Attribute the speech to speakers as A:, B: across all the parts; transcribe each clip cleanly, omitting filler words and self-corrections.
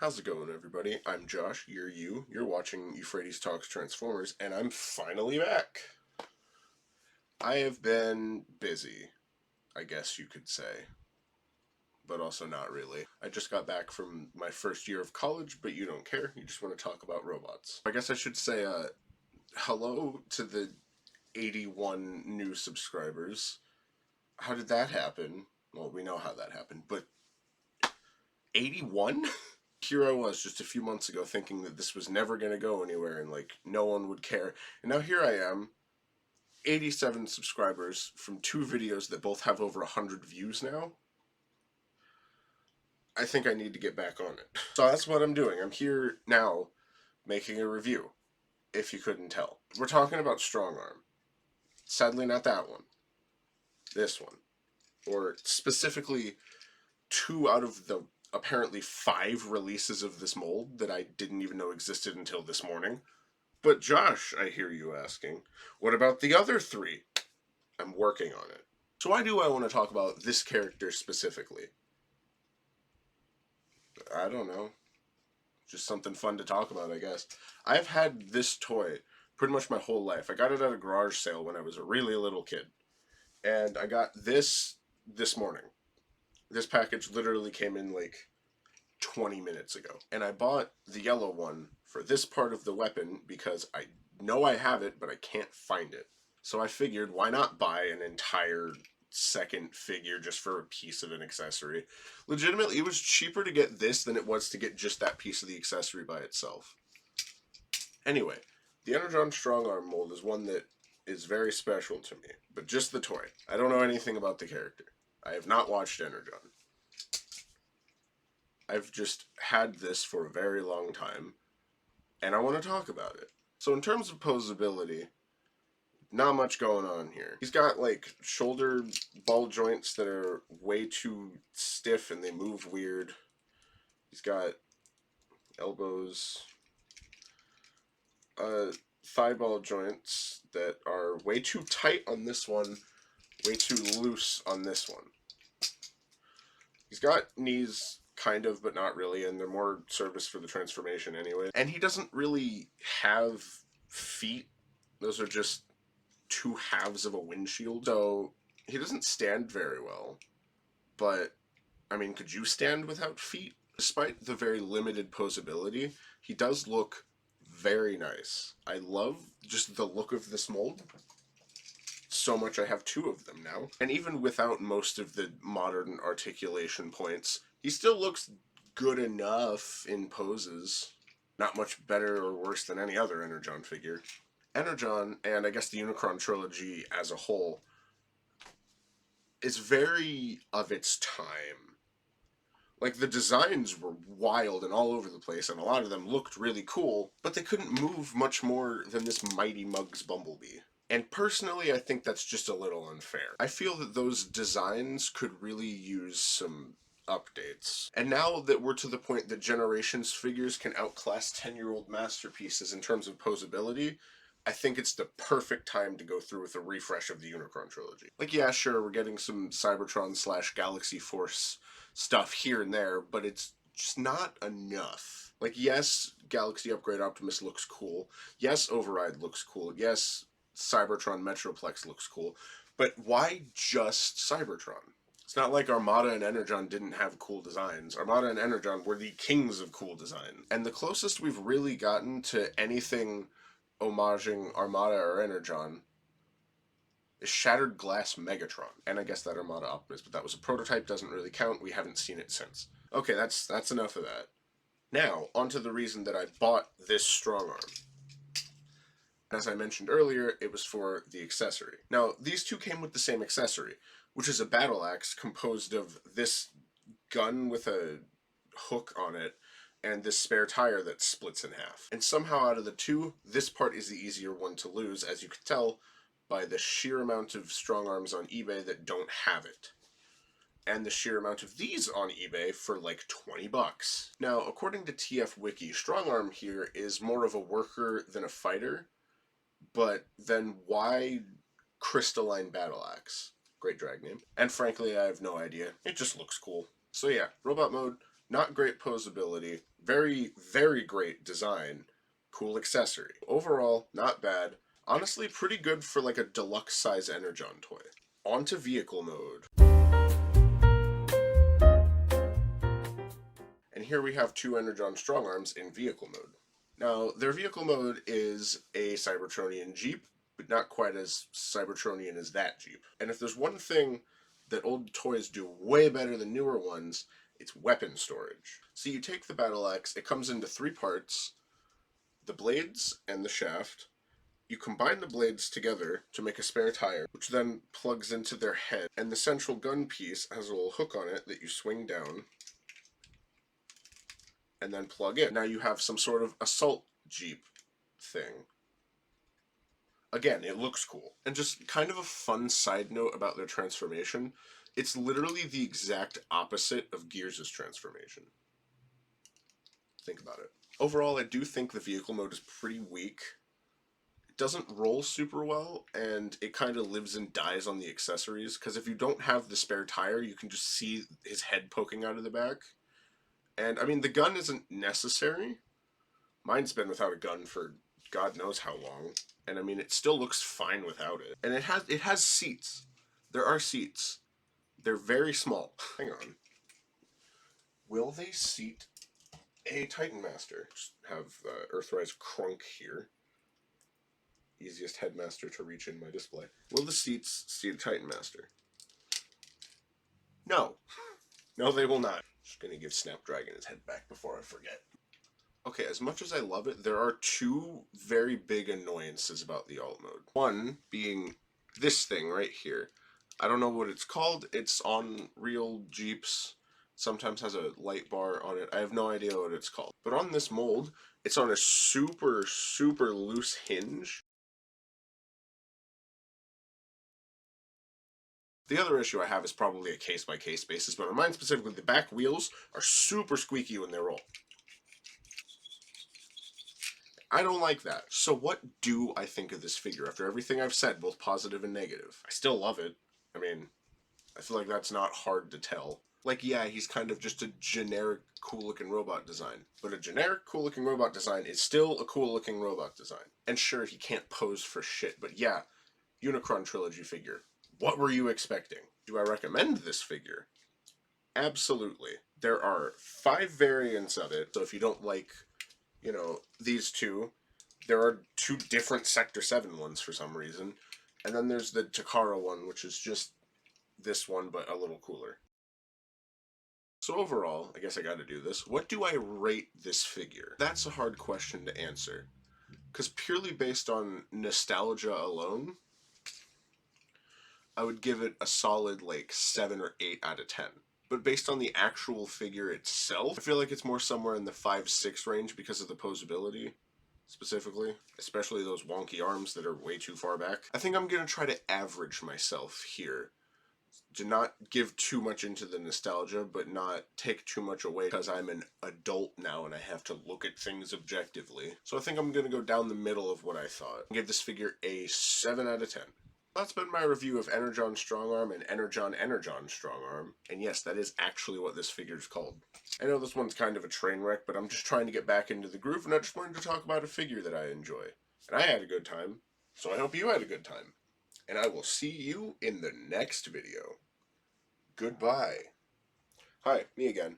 A: How's it going, everybody? I'm Josh, you're watching Euphrates Talks Transformers, and I'm finally back! I have been busy, I guess you could say, but also not really. I just got back from my first year of college, but you don't care, you just want to talk about robots. I guess I should say, hello to the 81 new subscribers. How did that happen? Well, we know how that happened, but 81? Here I was just a few months ago thinking that this was never going to go anywhere and like no one would care. And now here I am, 87 subscribers from two videos that both have over 100 views now. I think I need to get back on it. So that's what I'm doing. I'm here now making a review, if you couldn't tell. We're talking about Strongarm. Sadly, not that one. This one. Or specifically, two out of the apparently 5 releases of this mold that I didn't even know existed until this morning. But Josh, I hear you asking, what about the other 3? I'm working on it. So why do I want to talk about this character specifically? I don't know. Just something fun to talk about, I guess. I've had this toy pretty much my whole life. I got it at a garage sale when I was a really little kid. And I got this morning. This package literally came in like 20 minutes ago. And I bought the yellow one for this part of the weapon because I know I have it, but I can't find it. So I figured, why not buy an entire second figure just for a piece of an accessory? Legitimately, it was cheaper to get this than it was to get just that piece of the accessory by itself. Anyway, the Energon Strongarm mold is one that is very special to me, but just the toy. I don't know anything about the character. I have not watched Energon. I've just had this for a very long time, and I want to talk about it. So in terms of posability, not much going on here. He's got like shoulder ball joints that are way too stiff and they move weird. He's got elbows, thigh ball joints that are way too tight on this one, way too loose on this one. He's got knees, kind of, but not really, and they're more service for the transformation anyway. And he doesn't really have feet. Those are just 2 halves of a windshield. So he doesn't stand very well. But, I mean, could you stand without feet? Despite the very limited posability, he does look very nice. I love just the look of this mold so much I have 2 of them now. And even without most of the modern articulation points, he still looks good enough in poses. Not much better or worse than any other Energon figure. Energon, and I guess the Unicron trilogy as a whole, is very of its time. Like, the designs were wild and all over the place, and a lot of them looked really cool, but they couldn't move much more than this Mighty Muggs Bumblebee. And personally, I think that's just a little unfair. I feel that those designs could really use some updates. And now that we're to the point that Generations figures can outclass 10-year-old masterpieces in terms of posability, I think it's the perfect time to go through with a refresh of the Unicron trilogy. Like, yeah, sure, we're getting some Cybertron / Galaxy Force stuff here and there, but it's just not enough. Like, yes, Galaxy Upgrade Optimus looks cool. Yes, Override looks cool. Yes, Cybertron Metroplex looks cool. But why just Cybertron? It's not like Armada and Energon didn't have cool designs. Armada and Energon were the kings of cool design. And the closest we've really gotten to anything homaging Armada or Energon is Shattered Glass Megatron. And I guess that Armada Optimus, but that was a prototype, doesn't really count. We haven't seen it since. Okay, that's enough of that. Now, onto the reason that I bought this Strongarm. As I mentioned earlier, it was for the accessory. Now, these two came with the same accessory, which is a battle axe composed of this gun with a hook on it and this spare tire that splits in half. And somehow out of the two, this part is the easier one to lose, as you can tell by the sheer amount of Strongarms on eBay that don't have it. And the sheer amount of these on eBay for like 20 bucks. Now, according to TF Wiki, Strongarm here is more of a worker than a fighter, but then why Crystalline Battle Axe? Great drag name. And frankly, I have no idea. It just looks cool. So yeah, robot mode, not great posability, Very, very great design. Cool accessory. Overall, not bad. Honestly, pretty good for like a deluxe size Energon toy. On to vehicle mode. And here we have two Energon Strongarms in vehicle mode. Now, their vehicle mode is a Cybertronian Jeep, but not quite as Cybertronian as that Jeep. And if there's one thing that old toys do way better than newer ones, it's weapon storage. So you take the battle axe, it comes into three parts, the blades and the shaft. You combine the blades together to make a spare tire, which then plugs into their head, and the central gun piece has a little hook on it that you swing down and then plug in. Now you have some sort of assault Jeep thing. Again, it looks cool. And just kind of a fun side note about their transformation, it's literally the exact opposite of Gears' transformation. Think about it. Overall, I do think the vehicle mode is pretty weak. It doesn't roll super well, and it kind of lives and dies on the accessories, because if you don't have the spare tire, you can just see his head poking out of the back. And, I mean, the gun isn't necessary. Mine's been without a gun for God knows how long. And, I mean, it still looks fine without it. And it has seats. There are seats. They're very small. Hang on. Will they seat a Titan Master? Just have Earthrise Crunk here. Easiest headmaster to reach in my display. Will the seats seat a Titan Master? No. No, they will not. Just gonna give Snapdragon his head back before I forget. Okay, as much as I love it, there are two very big annoyances about the alt mode. One being this thing right here. I don't know what it's called. It's on real Jeeps. Sometimes has a light bar on it. I have no idea what it's called. But on this mold, it's on a super, super loose hinge. The other issue I have is probably a case-by-case basis, but on mine specifically, the back wheels are super squeaky when they roll. I don't like that. So what do I think of this figure after everything I've said, both positive and negative? I still love it. I mean, I feel like that's not hard to tell. Like, yeah, he's kind of just a generic cool-looking robot design. But a generic cool-looking robot design is still a cool-looking robot design. And sure, he can't pose for shit, but yeah, Unicron Trilogy figure. What were you expecting? Do I recommend this figure? Absolutely. There are 5 variants of it, so if you don't like, you know, these two, there are 2 different Sector 7 ones for some reason. And then there's the Takara one, which is just this one, but a little cooler. So overall, I guess I gotta do this. What do I rate this figure? That's a hard question to answer. Because purely based on nostalgia alone, I would give it a solid like 7 or 8 out of 10. But based on the actual figure itself, I feel like it's more somewhere in the 5-6 range because of the posability, specifically. Especially those wonky arms that are way too far back. I think I'm going to try to average myself here. To not give too much into the nostalgia, but not take too much away because I'm an adult now and I have to look at things objectively. So I think I'm going to go down the middle of what I thought. Give this figure a 7 out of 10. That's been my review of Energon Strongarm and Energon Strongarm. And yes, that is actually what this figure is called. I know this one's kind of a train wreck, but I'm just trying to get back into the groove, and I just wanted to talk about a figure that I enjoy. And I had a good time, so I hope you had a good time. And I will see you in the next video. Goodbye. Hi, me again.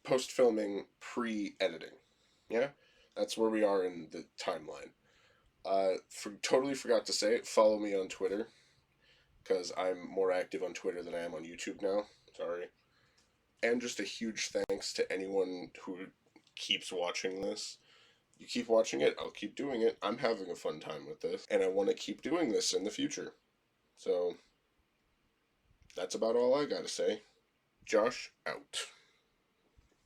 A: Post-filming, pre-editing. Yeah? That's where we are in the timeline. Totally forgot to say, follow me on Twitter, because I'm more active on Twitter than I am on YouTube now. Sorry. And just a huge thanks to anyone who keeps watching this. You keep watching it, I'll keep doing it. I'm having a fun time with this, and I want to keep doing this in the future. So, that's about all I gotta say. Josh, out.